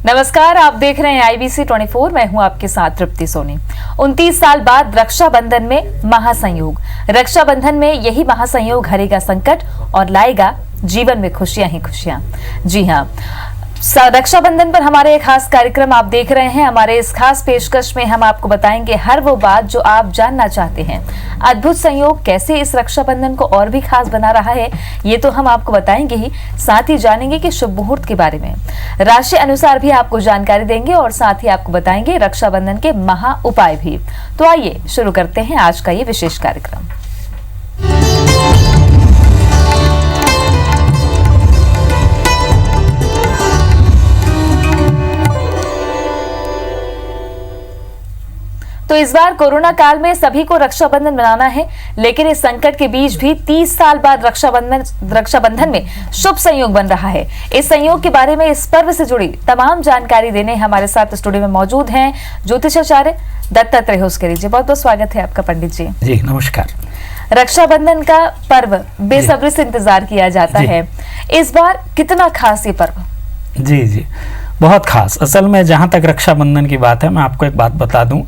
नमस्कार, आप देख रहे हैं IBC 24। मैं हूं आपके साथ तृप्ति सोनी। 29 साल बाद रक्षाबंधन में महासंयोग। रक्षाबंधन में यही महासंयोग हरेगा संकट और लाएगा जीवन में खुशियां ही खुशियां। जी हां, रक्षाबंधन पर हमारे एक खास कार्यक्रम आप देख रहे हैं। हमारे इस खास पेशकश में हम आपको बताएंगे हर वो बात जो आप जानना चाहते हैं। अद्भुत संयोग कैसे इस रक्षाबंधन को और भी खास बना रहा है, ये तो हम आपको बताएंगे ही, साथ ही जानेंगे कि शुभ मुहूर्त के बारे में, राशि अनुसार भी आपको जानकारी देंगे और साथ ही आपको बताएंगे रक्षाबंधन के महा उपाय भी। तो आइए शुरू करते हैं आज का ये विशेष कार्यक्रम। तो इस बार कोरोना काल में सभी को रक्षाबंधन मनाना है, लेकिन इस संकट के बीच भी 30 साल बाद रक्षाबंधन में शुभ संयोग बन रहा है। इस संयोग के बारे में, इस पर्व से जुड़ी तमाम जानकारी देने हमारे साथ स्टूडियो में मौजूद हैं ज्योतिषाचार्य दत्तात्रेय होसकरी जी। बहुत बहुत स्वागत है आपका पंडित जी। जी नमस्कार। रक्षाबंधन का पर्व बेसब्री से इंतजार किया जाता है, इस बार कितना खास ये पर्व? जी बहुत खास। असल में जहाँ तक रक्षाबंधन की बात है, मैं आपको एक बात बता दूं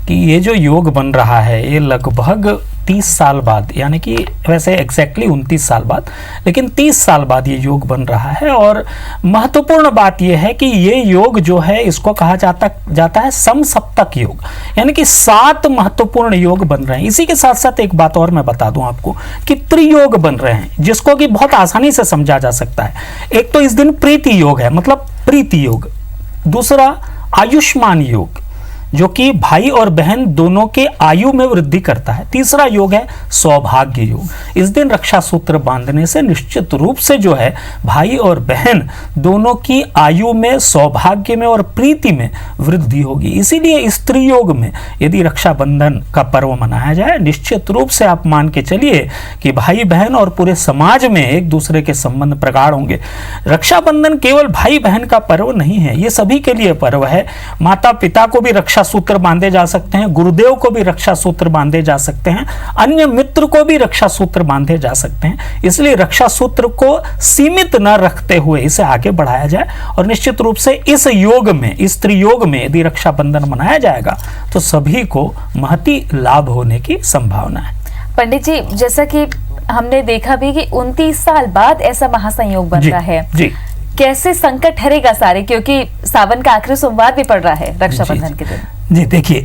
कि ये जो योग बन रहा है ये लगभग 30 साल बाद, यानी कि वैसे एग्जैक्टली 29 साल बाद, लेकिन 30 साल बाद ये योग बन रहा है। और महत्वपूर्ण बात यह है कि ये योग जो है इसको कहा जाता है समसप्तक योग, यानी कि 7 महत्वपूर्ण योग बन रहे हैं। इसी के साथ साथ एक बात और मैं बता दूं आपको कि त्रियोग बन रहे हैं, जिसको कि बहुत आसानी से समझा जा सकता है। एक तो इस दिन प्रीति योग है, मतलब प्रीति योग। दूसरा आयुष्मान योग, जो कि भाई और बहन दोनों के आयु में वृद्धि करता है। तीसरा योग है सौभाग्य योग। इस दिन रक्षा सूत्र बांधने से निश्चित रूप से जो है भाई और बहन दोनों की आयु में, सौभाग्य में और प्रीति में वृद्धि होगी। इसीलिए इस त्रियोग में यदि रक्षाबंधन का पर्व मनाया जाए, निश्चित रूप से आप मान के चलिए कि भाई बहन और पूरे समाज में एक दूसरे के संबंध प्रगाढ़ होंगे। रक्षाबंधन केवल भाई बहन का पर्व नहीं है, ये सभी के लिए पर्व है। माता पिता को भी रक्षा सूत्र बांधे जा सकते हैं, गुरुदेव को भी रक्षा सूत्र बांधे जा सकते हैं, अन्य मित्र को भी रक्षा सूत्र बांधे जा सकते हैं। इसलिए रक्षा सूत्र को सीमित न रखते हुए इसे आगे बढ़ाया जाए और निश्चित रूप से इस योग में, इस त्रियोग में यदि रक्षाबंधन मनाया जाएगा तो सभी को महती लाभ होने की संभावना है। पंडित जी, जैसा कि हमने देखा भी कि 29 साल बाद ऐसा महासंयोग बन रहा है, जी कैसे संकट हरेगा सारे, क्योंकि सावन का आखिरी सोमवार भी पड़ रहा है रक्षाबंधन के दिन। जी देखिए,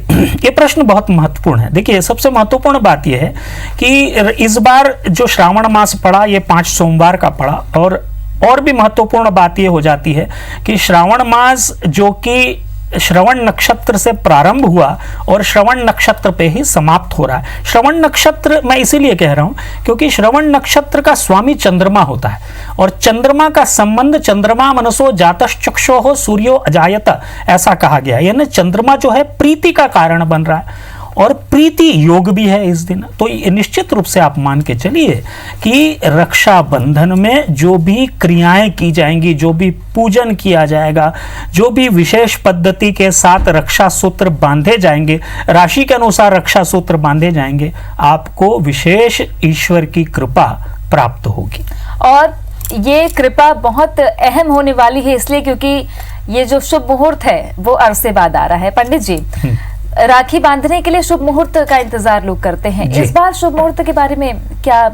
ये प्रश्न बहुत महत्वपूर्ण है। देखिए, सबसे महत्वपूर्ण बात यह है कि इस बार जो श्रावण मास पड़ा ये 5 सोमवार का पड़ा। और भी महत्वपूर्ण बात यह हो जाती है कि श्रावण मास जो कि श्रवण नक्षत्र से प्रारंभ हुआ और श्रवण नक्षत्र पे ही समाप्त हो रहा है। श्रवण नक्षत्र मैं इसीलिए कह रहा हूं क्योंकि श्रवण नक्षत्र का स्वामी चंद्रमा होता है और चंद्रमा का संबंध चंद्रमा मनसो जातश्चक्षुः सूर्यो अजायत, ऐसा कहा गया। यानी चंद्रमा जो है प्रीति का कारण बन रहा है और प्रीति योग भी है इस दिन। तो निश्चित रूप से आप मान के चलिए कि रक्षाबंधन में जो भी क्रियाएं की जाएंगी, जो भी पूजन किया जाएगा, जो भी विशेष पद्धति के साथ रक्षा सूत्र बांधे जाएंगे, राशि के अनुसार रक्षा सूत्र बांधे जाएंगे, आपको विशेष ईश्वर की कृपा प्राप्त होगी। और ये कृपा बहुत अहम होने वाली है, इसलिए क्योंकि ये जो शुभ मुहूर्त है वो अरसे बाद आ रहा है। पंडित जी, राखी बांधने के लिए शुभ मुहूर्त का इंतजार लोग करते हैं, इस बार शुभ मुहूर्त के बारे में क्या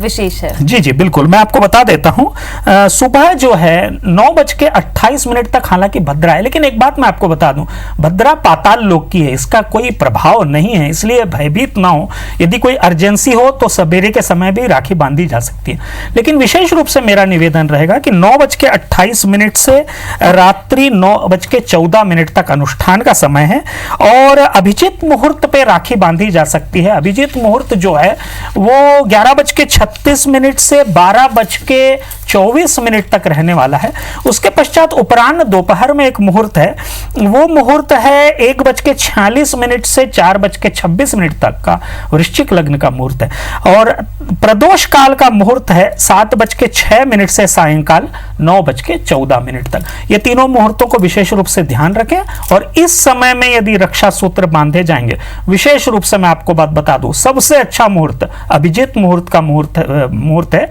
विशेष है? जी बिल्कुल, मैं आपको बता देता हूं। सुबह जो है 9:28 तक हालांकि भद्रा है, लेकिन एक बात मैं आपको बता दूं, भद्रा पाताल लोक की है, इसका कोई प्रभाव नहीं है, इसलिए भयभीत ना हो। यदि कोई अर्जेंसी हो तो सवेरे के समय भी राखी बांधी जा सकती है, लेकिन विशेष रूप से मेरा निवेदन रहेगा कि 9:28 से रात्रि 9:14 तक अनुष्ठान का समय है और अभिजीत मुहूर्त पे राखी बांधी जा सकती है। अभिजीत मुहूर्त जो है वो 11:36 से 12:24 तक रहने वाला है। उसके पश्चात उपरांत दोपहर में एक मुहूर्त है, वो मुहूर्त है 1:46 से 4:26 तक का वृश्चिक लग्न का मुहूर्त है। और प्रदोष काल का मुहूर्त है 7:06 से सायंकाल 9:14 तक। ये तीनों मुहूर्तों को विशेष रूप से ध्यान रखें और इस समय में यदि रक्षा सूत्र बांधे जाएंगे, विशेष रूप से मैं आपको बात बता दूं, सबसे अच्छा मुहूर्त अभिजीत अभिजित मुहूर्त का मुहूर्त है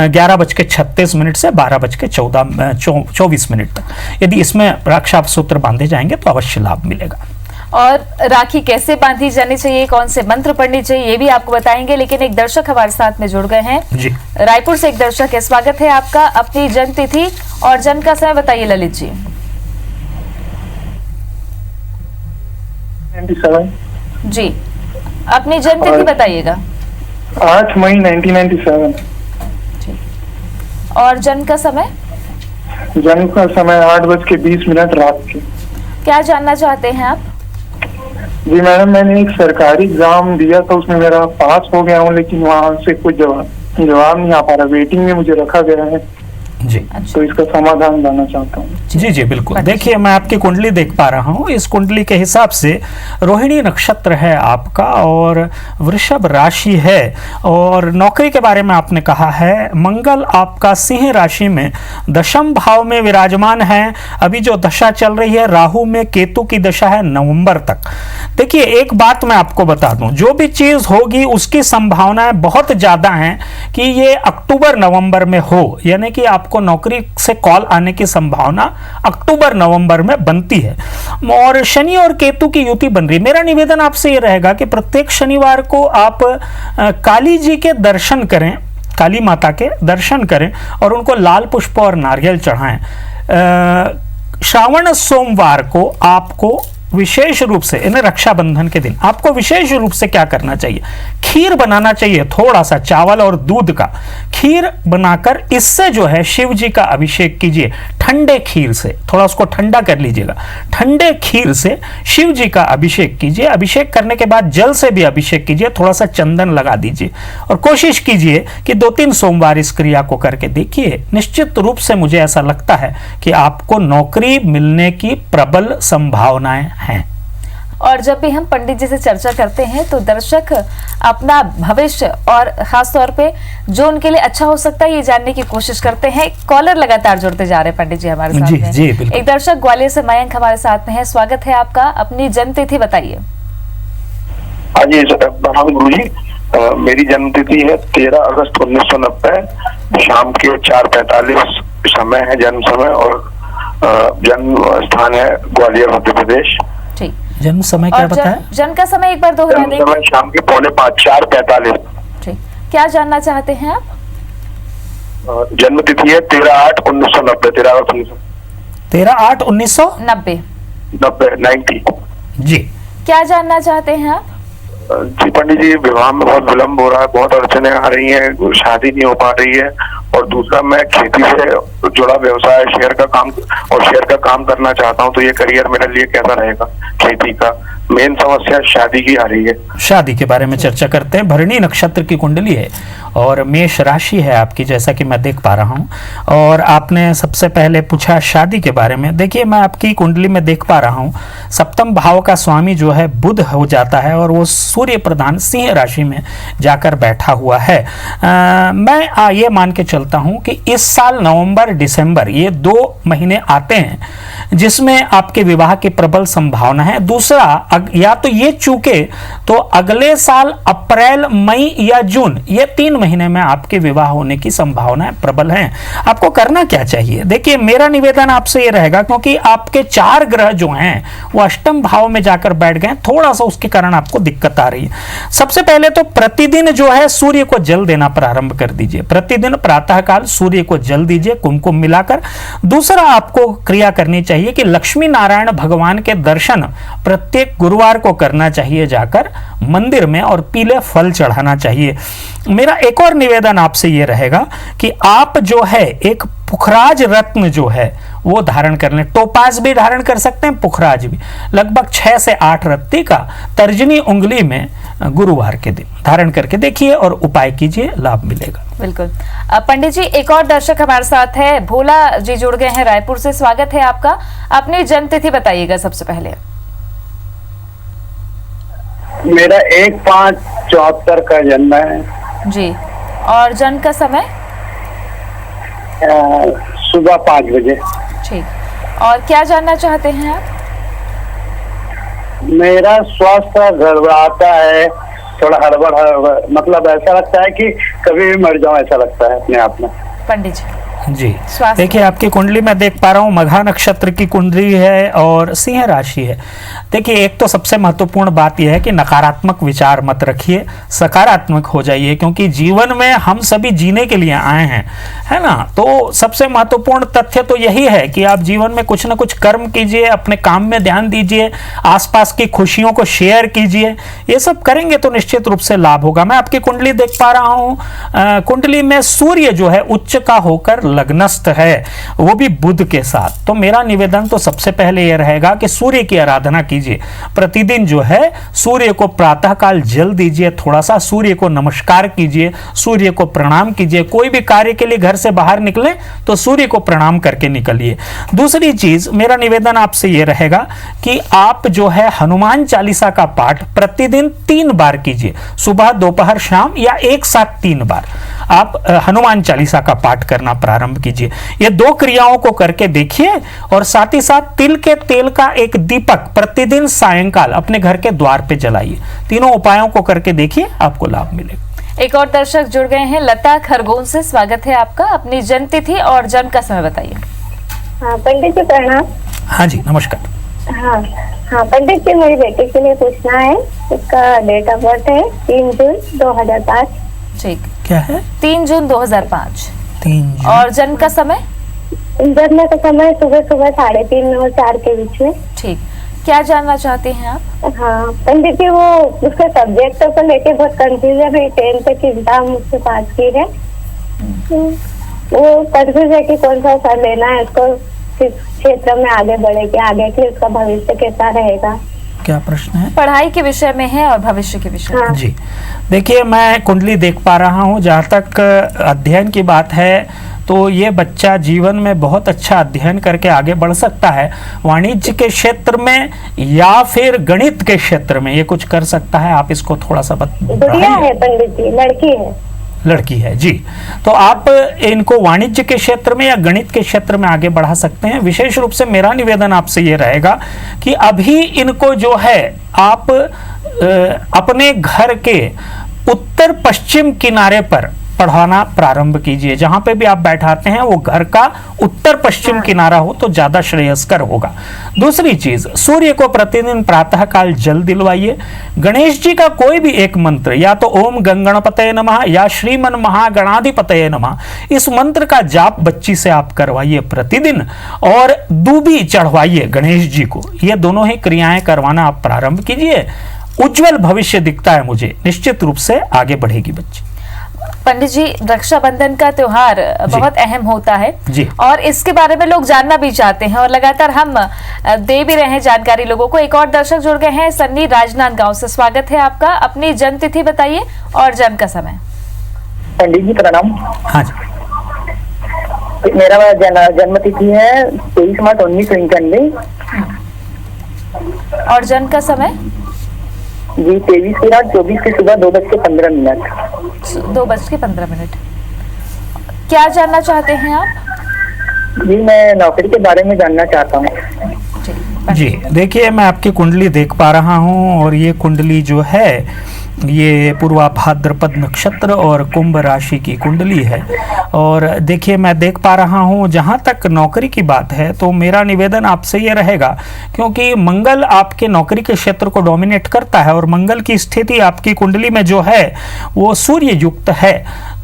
11:36 से 12:24 तक। यदि इसमें रक्षा सूत्र बांधे जाएंगे तो अवश्य लाभ मिलेगा। और राखी कैसे बांधी जानी चाहिए, कौन से मंत्र पढ़नी चाहिए, ये भी आपको बताएंगे। लेकिन एक दर्शक हमारे साथ में जुड़ गए हैं जी, रायपुर से एक दर्शक है। स्वागत है आपका। अपनी जन्म तिथि और जन्म का समय बताइए ललित जी। 97 जी, अपनी जन्म तिथि बताइएगा। 8 मई 1997। और जन्म का समय? जन्म का समय 8:20 रात के। क्या जानना चाहते हैं आप? जी मैडम, मैंने एक सरकारी एग्जाम दिया था, उसमें मेरा पास हो गया हूँ, लेकिन वहाँ से कुछ जवाब नहीं आ पा रहा। वेटिंग में मुझे रखा गया है। जी, तो इसका समाधान जानना चाहता हूँ। जी जी बिल्कुल। देखिए, मैं आपकी कुंडली देख पा रहा हूँ। इस कुंडली के हिसाब से रोहिणी नक्षत्र है आपका और वृषभ राशि है। और नौकरी के बारे में आपने कहा है, मंगल आपका सिंह राशि में दशम भाव में विराजमान है। अभी जो दशा चल रही है राहु में, केतु की दशा है नवंबर तक। देखिए, एक बात मैं आपको बता दूं, जो भी चीज होगी उसकी संभावनाएं बहुत ज्यादा हैं कि ये अक्टूबर नवंबर में हो, यानी कि आपको नौकरी से कॉल आने की संभावना अक्टूबर नवंबर में बनती है। और शनि और केतु की युति बन रही है। मेरा निवेदन आपसे ये रहेगा कि प्रत्येक शनिवार को आप काली जी के दर्शन करें, काली माता के दर्शन करें और उनको लाल पुष्प और नारियल चढ़ाएं। श्रावण सोमवार को आपको विशेष रूप से, इन्हें रक्षाबंधन के दिन आपको विशेष रूप से क्या करना चाहिए, खीर बनाना चाहिए। थोड़ा सा चावल और दूध का खीर बनाकर इससे जो है शिव जी का अभिषेक कीजिए। ठंडे खीर से, थोड़ा उसको ठंडा कर लीजिएगा। ठंडे खीर से शिव जी का अभिषेक कीजिए। अभिषेक करने के बाद जल से भी अभिषेक कीजिए, थोड़ा सा चंदन लगा दीजिए और कोशिश कीजिए कि 2-3 सोमवार इस क्रिया को करके देखिए। निश्चित रूप से मुझे ऐसा लगता है कि आपको नौकरी मिलने की प्रबल संभावनाएं हैं। और जब भी हम पंडित जी से चर्चा करते हैं तो दर्शक अपना भविष्य और खास तौर पे जो उनके लिए अच्छा हो सकता है ये जानने की कोशिश करते हैं। कॉलर लगातार जुड़ते जा रहे हैं पंडित जी हमारे साथ में। जी, बिल्कुल। एक दर्शक ग्वालियर से मयंक हमारे साथ में है। स्वागत है आपका। अपनी जन्म तिथि बताइए। हाँ जी, प्रणाम गुरु जी। मेरी जन्म तिथि है 13 अगस्त 1990। शाम के 4:45 समय है जन्म समय और जन्म स्थान है ग्वालियर मध्य प्रदेश। ठीक, जन्म समय क्या बताया? जन्म का समय एक बार दोहरा देंगे। समय शाम के 4:45 4:45। ठीक, क्या जानना चाहते हैं आप? जन्म तिथि है 13/8/1990। 13/8/1990। 90। जी, क्या जानना चाहते हैं आप? जी पंडित जी, विवाह में बहुत विलम्ब हो रहा है, बहुत अड़चने आ रही हैं, शादी नहीं हो पा रही है। और दूसरा, मैं खेती से जुड़ा व्यवसाय, शेयर का काम करना चाहता हूं, तो ये करियर मेरे लिए कैसा रहेगा? खेती का मेन समस्या शादी की आ रही है। शादी के बारे में चर्चा करते हैं। भरणी नक्षत्र की कुंडली है और मेष राशि है आपकी, जैसा कि मैं देख पा रहा हूं। और आपने सबसे पहले पूछा शादी के बारे में। देखिए, मैं आपकी कुंडली में देख पा रहा हूं, सप्तम भाव का स्वामी जो है बुध हो जाता है और वो सूर्य प्रधान सिंह राशि में जाकर बैठा हुआ है। मैं ये मान के चलता हूं कि इस साल नवंबर दिसंबर ये 2 महीने आते हैं जिसमें आपके विवाह की प्रबल संभावना है। दूसरा, या तो ये चूके तो अगले साल अप्रैल, मई या जून, ये 3 महीने में आपके विवाह होने की संभावनाएं प्रबल हैं। आपको करना क्या चाहिए? देखिए, मेरा निवेदन आपसे ये रहेगा, क्योंकि आपके 4 ग्रह जो हैं वो अष्टम भाव में जाकर बैठ गए, थोड़ा सा उसके कारण आपको दिक्कत आ रही है। सबसे पहले तो प्रतिदिन जो है सूर्य को जल देना प्रारंभ कर दीजिए। प्रतिदिन प्रातःकाल सूर्य को जल दीजिए कुमकुम मिलाकर। दूसरा, आपको क्रिया करनी चाहिए कि लक्ष्मी नारायण भगवान के दर्शन प्रत्येक गुरुवार को करना चाहिए जाकर मंदिर में, और पीले फल चढ़ाना चाहिए। मेरा एक और निवेदन आपसे यह रहेगा कि आप जो है एक पुखराज रत्न जो है वो धारण कर लें। टोपाज भी धारण कर सकते हैं, पुखराज भी, लगभग 6 से 8 रत्ती का तर्जनी उंगली में गुरुवार के दिन धारण करके देखिए और उपाय कीजिए, लाभ मिलेगा। बिल्कुल। पंडित जी, एक और दर्शक हमारे साथ है, भोला जी जुड़ गए हैं रायपुर से। स्वागत है आपका। अपनी जन्म तिथि बताइएगा सबसे पहले। मेरा 1/5/74 का जन्म है जी। और जन्म का समय? सुबह 5 बजे। ठीक। और क्या जानना चाहते हैं आप? मेरा स्वास्थ्य गड़बड़ाता है थोड़ा हड़बड़ मतलब ऐसा लगता है कि कभी भी मर जाऊं, ऐसा लगता है अपने आप में। पंडित जी जी स्वास्थ्य। देखिए, आपकी कुंडली में देख पा रहा हूँ मघा नक्षत्र की कुंडली है और सिंह राशि है। देखिए, एक तो सबसे महत्वपूर्ण बात यह है कि नकारात्मक विचार मत रखिए, सकारात्मक हो जाइए, क्योंकि जीवन में हम सभी जीने के लिए आए हैं, है ना। तो सबसे महत्वपूर्ण तथ्य तो यही है कि आप जीवन में कुछ ना कुछ कर्म कीजिए, अपने काम में ध्यान दीजिए, आसपास की खुशियों को शेयर कीजिए। ये सब करेंगे तो निश्चित रूप से लाभ होगा। मैं आपकी कुंडली देख पा रहा हूँ, कुंडली में सूर्य जो है उच्च का होकर लग्नस्थ है, वो भी बुध के साथ। तो मेरा निवेदन तो सबसे पहले यह रहेगा कि सूर्य की आराधना कीजिए। प्रतिदिन जो है सूर्य को प्रातःकाल जल दीजिए, थोड़ा सा सूर्य को नमस्कार कीजिए, सूर्य को प्रणाम कीजिए। कोई भी कार्य के लिए घर से बाहर निकले तो सूर्य को प्रणाम करके निकलिए। दूसरी चीज, मेरा निवेदन आपसे यह रहेगा कि आप जो है हनुमान चालीसा का पाठ प्रतिदिन 3 बार कीजिए, सुबह दोपहर शाम, या एक साथ 3 बार आप हनुमान चालीसा का पाठ करना प्रारंभ कीजिए। ये 2 क्रियाओं को करके देखिए और साथ ही साथ तिल के तेल का एक दीपक प्रतिदिन सायंकाल अपने घर के द्वार पे जलाइए। तीनों उपायों को करके देखिए, आपको लाभ मिलेगा। एक और दर्शक जुड़ गए हैं, लता खरगोन से। स्वागत है आपका। अपनी जन्म तिथि और जन्म का समय बताइए। हाँ पंडित जी प्रणाम। हाँ जी नमस्कार। हाँ पंडित जी, मेरी बेटी के लिए पूछना है। उसका डेट ऑफ बर्थ है 3 जून 2005। ठीक, क्या है? 3 जून 2005। 3 जून। और जन्म का समय? जन्म का समय सुबह 3:30 और 4 के बीच में। ठीक, क्या जानना चाहते हैं आप? हाँ पंडित जी, वो उसके सब्जेक्टों को लेके बहुत कंफ्यूज है। भाई 10th की एग्जाम मुझसे पास की है, वो कंफ्यूज है कि कौन सा सर लेना है उसको, किस क्षेत्र में आगे बढ़ेगी, आगे के उसका भविष्य कैसा रहेगा। क्या प्रश्न है? पढ़ाई के विषय में है और भविष्य के विषय में। हाँ। जी देखिए, मैं कुंडली देख पा रहा हूँ। जहाँ तक अध्ययन की बात है तो ये बच्चा जीवन में बहुत अच्छा अध्ययन करके आगे बढ़ सकता है। वाणिज्य के क्षेत्र में या फिर गणित के क्षेत्र में ये कुछ कर सकता है। आप इसको थोड़ा सा गुड़िया है पंडित जी, लड़की है। लड़की है जी। तो आप इनको वाणिज्य के क्षेत्र में या गणित के क्षेत्र में आगे बढ़ा सकते हैं। विशेष रूप से मेरा निवेदन आपसे ये रहेगा कि अभी इनको जो है आप अपने घर के उत्तर पश्चिम किनारे पर पढ़ाना प्रारंभ कीजिए। जहां पे भी आप बैठाते हैं वो घर का उत्तर पश्चिम किनारा हो तो ज्यादा श्रेयस्कर होगा। दूसरी चीज, सूर्य को प्रतिदिन प्रातःकाल जल दिलवाइए। गणेश जी का कोई भी एक मंत्र, या तो ओम गंगणपतये नमः या श्रीमन महागणाधिपतये नमः, इस मंत्र का जाप बच्ची से आप करवाइए प्रतिदिन, और दूबी चढ़वाइए गणेश जी को। ये दोनों ही क्रियाएं करवाना आप प्रारंभ कीजिए। उज्जवल भविष्य दिखता है मुझे, निश्चित रूप से आगे बढ़ेगी बच्ची। पंडित जी, रक्षाबंधन का त्योहार बहुत अहम होता है जी। और इसके बारे में लोग जानना भी चाहते हैं और लगातार हम दे भी रहे हैं जानकारी लोगों को। एक और दर्शक जुड़ गए हैं, सन्नी राजनांदगांव से। स्वागत है आपका। अपनी जन्म तिथि बताइए और जन्म का समय। पंडित जी प्रणाम। हाँ जी। मेरा जन्म तिथि है 23 मार्च 1991। और जन्म का समय? जी 23 की रात 24 की सुबह 2:15। 2:15। क्या जानना चाहते हैं आप? जी मैं नौकरी के बारे में जानना चाहता हूँ। जी देखिए, मैं आपकी कुंडली देख पा रहा हूँ और ये कुंडली जो है ये पूर्वा भाद्रपद नक्षत्र और कुंभ राशि की कुंडली है। और देखिए, मैं देख पा रहा हूँ जहाँ तक नौकरी की बात है तो मेरा निवेदन आपसे ये रहेगा, क्योंकि मंगल आपके नौकरी के क्षेत्र को डोमिनेट करता है और मंगल की स्थिति आपकी कुंडली में जो है वो सूर्य युक्त है।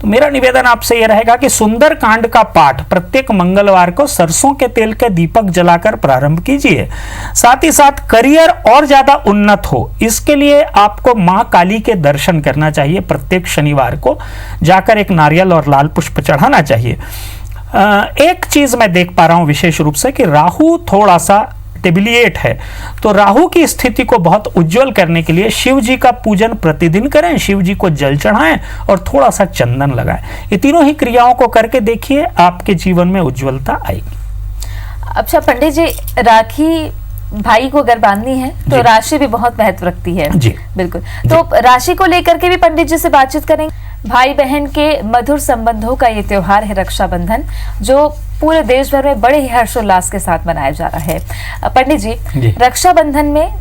तो मेरा निवेदन आपसे ये रहेगा कि सुंदर कांड का पाठ प्रत्येक मंगलवार को सरसों के तेल के दीपक जलाकर प्रारंभ कीजिए। साथ ही साथ करियर और ज्यादा उन्नत हो, इसके लिए आपको मां काली के दर्शन करना चाहिए। प्रत्येक शनिवार को जाकर एक नारियल और लाल पुष्प चढ़ाना चाहिए। एक चीज मैं देख पा रहा हूं विशेष रूप से कि राहु थोड़ा सा टेबिलिएट है, तो राहु की स्थिति को बहुत उज्जवल करने के लिए शिव जी का पूजन प्रतिदिन करें, शिव जी को जल चढ़ाएं और थोड़ा सा चंदन लगाएं। ये तीनों ही क्रियाओं को करके देखिए, आपके जीवन में उज्जवलता आएगी। अच्छा पंडित जी, राखी भाई को अगर बांधनी है तो राशि भी बहुत महत्व रखती है। जी बिल्कुल। तो राशि को लेकर के भी पंडित जी से बातचीत करेंगे। भाई बहन के मधुर संबंधों का ये त्योहार है रक्षाबंधन, जो पूरे देश भर में बड़े ही हर्षोल्लास के साथ मनाया जा रहा है। पंडित जी, रक्षाबंधन में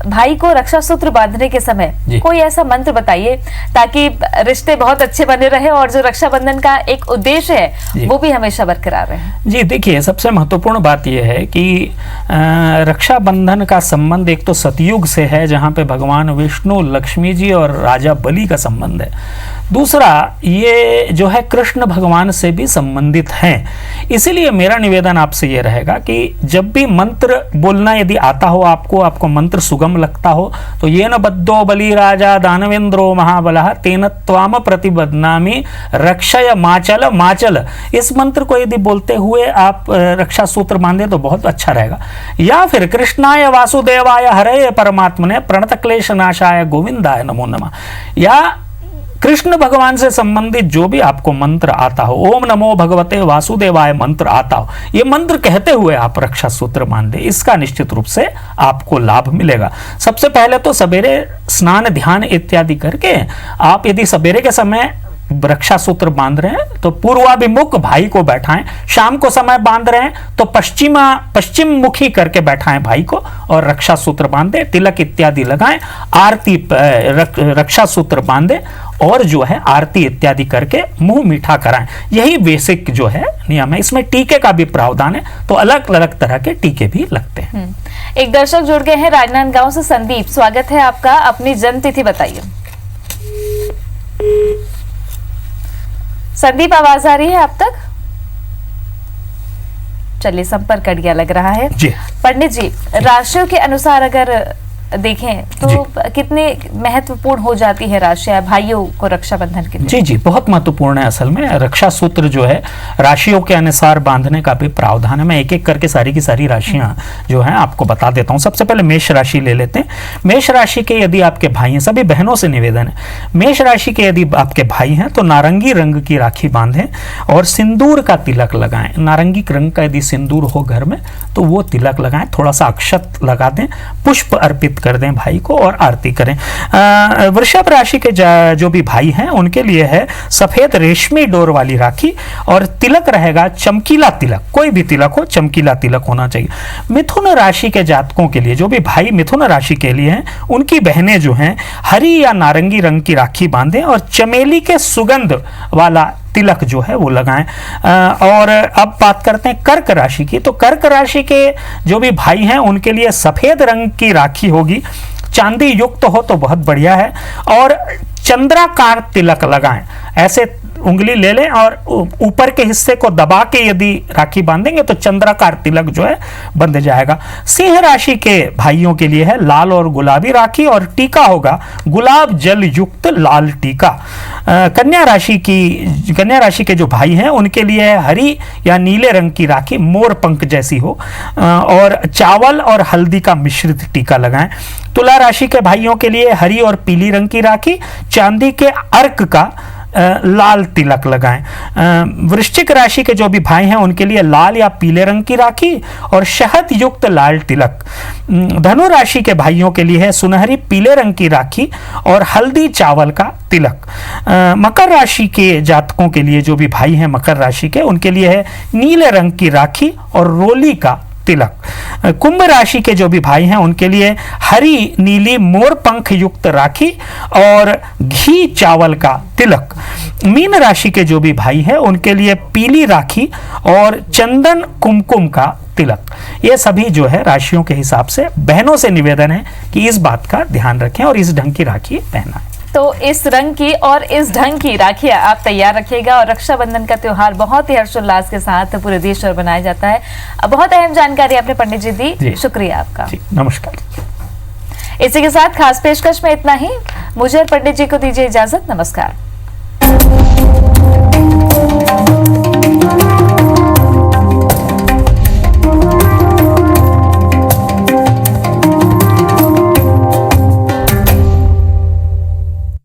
भाई को रक्षा सूत्र बांधने के समय जी। कोई ऐसा मंत्र बताइए ताकि रिश्ते बहुत अच्छे बने रहे और जो रक्षाबंधन का एक उद्देश्य जी। है वो भी हमेशा बरकरार रहे। जी देखिए, सबसे महत्वपूर्ण बात यह है कि रक्षाबंधन का संबंध एक तो सतयुग से है, जहाँ पे भगवान विष्णु, लक्ष्मी जी और राजा बलि का संबंध है। दूसरा, ये जो है कृष्ण भगवान से भी संबंधित हैं। इसीलिए मेरा निवेदन आपसे ये रहेगा कि जब भी मंत्र बोलना यदि आता हो आपको मंत्र सुगम लगता हो, तो ये न बद्धो बलि राजा दानवेंद्रो महाबलः तेन त्वाम प्रतिबध्नामि रक्षय माचल माचल, इस मंत्र को यदि बोलते हुए आप रक्षा सूत्र बांधे तो बहुत अच्छा रहेगा। या फिर कृष्णाय वासुदेवाय हरे परमात्मने प्रणत क्लेश नाशाय गोविंदाय नमो नमः, या कृष्ण भगवान से संबंधित जो भी आपको मंत्र आता हो, ओम नमो भगवते वासुदेवाय मंत्र आता हो, ये मंत्र कहते हुए आप रक्षा सूत्र बांधे, इसका निश्चित रूप से आपको लाभ मिलेगा। सबसे पहले तो सवेरे स्नान ध्यान इत्यादि करके आप यदि सवेरे के समय रक्षा सूत्र बांध रहे हैं तो पूर्वाभिमुख भाई को बैठाएं, शाम को समय बांध रहे हैं तो पश्चिम मुखी करके बैठाएं भाई को और रक्षा सूत्र बांधे, तिलक इत्यादि लगाएं, आरती रक्षा सूत्र बांधे और जो है आरती इत्यादि करके मुंह मीठा कराएं। यही बेसिक जो है नियम है। इसमें टीके का भी प्रावधान है, तो अलग अलग तरह के टीके भी लगते हैं। एक दर्शक जुड़ गए हैं राजनांदगांव से, संदीप, स्वागत है आपका, अपनी जन्म तिथि बताइए। संदीप, आवाज आ रही है आप तक? चलिए, संपर्क कट गया लग रहा है जी। पंडित जी, राशियों के अनुसार अगर देखें तो कितने महत्वपूर्ण हो जाती है राशियां भाइयों को रक्षाबंधन के लिए? जी बहुत महत्वपूर्ण है। असल में रक्षा सूत्र जो है राशियों के अनुसार बांधने का भी प्रावधान है। मैं एक एक करके सारी की सारी राशियां जो हैं आपको बता देता हूं। सबसे पहले मेष राशि ले लेते हैं। मेष राशि के यदि आपके भाई हैं, सभी बहनों से निवेदन है, मेष राशि के यदि आपके भाई हैं तो नारंगी रंग की राखी बांधें और सिंदूर का तिलक लगाएं। नारंगी रंग का यदि सिंदूर हो घर में तो वो तिलक लगाएं, थोड़ा सा अक्षत लगा दें, पुष्प अर्पित कर दें भाई को और आरती करें। वृषभ राशि के जो भी भाई हैं उनके लिए है सफेद रेशमी डोर वाली राखी और तिलक रहेगा चमकीला तिलक, कोई भी तिलक हो, चमकीला तिलक होना चाहिए। मिथुन राशि के जातकों के लिए, जो भी भाई मिथुन राशि के लिए हैं, उनकी बहनें जो हैं हरी या नारंगी रंग की राखी बांधें और चमेली के सुगंध वाला तिलक जो है वो लगाएं। और अब बात करते हैं कर्क राशि की। तो कर्क राशि के जो भी भाई हैं उनके लिए सफेद रंग की राखी होगी, चांदी युक्त हो तो बहुत बढ़िया है, और चंद्राकार तिलक लगाएं। ऐसे उंगली ले लें और ऊपर के हिस्से को दबा के यदि राखी बांधेंगे तो चंद्राकार तिलक जो है बंध जाएगा। सिंह राशि के भाइयों के लिए है लाल और गुलाबी राखी और टीका होगा गुलाब जल युक्त लाल टीका। कन्या राशि के जो भाई हैं उनके लिए है हरी या नीले रंग की राखी, मोर पंख जैसी हो, और चावल और हल्दी का मिश्रित टीका लगाएं। तुला राशि के भाइयों के लिए हरी और पीली रंग की राखी, चांदी के अर्क का लाल तिलक लगाएं। वृश्चिक राशि के जो भी भाई हैं उनके लिए लाल या पीले रंग की राखी और शहद युक्त लाल तिलक। धनु राशि के भाइयों के लिए है सुनहरी पीले रंग की राखी और हल्दी चावल का तिलक। मकर राशि के जातकों के लिए, जो भी भाई हैं मकर राशि के, उनके लिए है नीले रंग की राखी और रोली का तिलक। कुंभ राशि के जो भी भाई हैं उनके लिए हरी नीली मोर पंख युक्त राखी और घी चावल का तिलक। मीन राशि के जो भी भाई हैं उनके लिए पीली राखी और चंदन कुमकुम का तिलक। ये सभी जो है राशियों के हिसाब से बहनों से निवेदन है कि इस बात का ध्यान रखें और इस ढंग की राखी पहनाएं। तो इस रंग की और इस ढंग की राखियां आप तैयार रखिएगा और रक्षाबंधन का त्योहार बहुत ही हर्षोल्लास के साथ पूरे देश में मनाया जाता है। बहुत अहम जानकारी आपने पंडित जी दी, शुक्रिया आपका। नमस्कार। इसी के साथ खास पेशकश में इतना ही। मुझे और पंडित जी को दीजिए इजाजत। नमस्कार।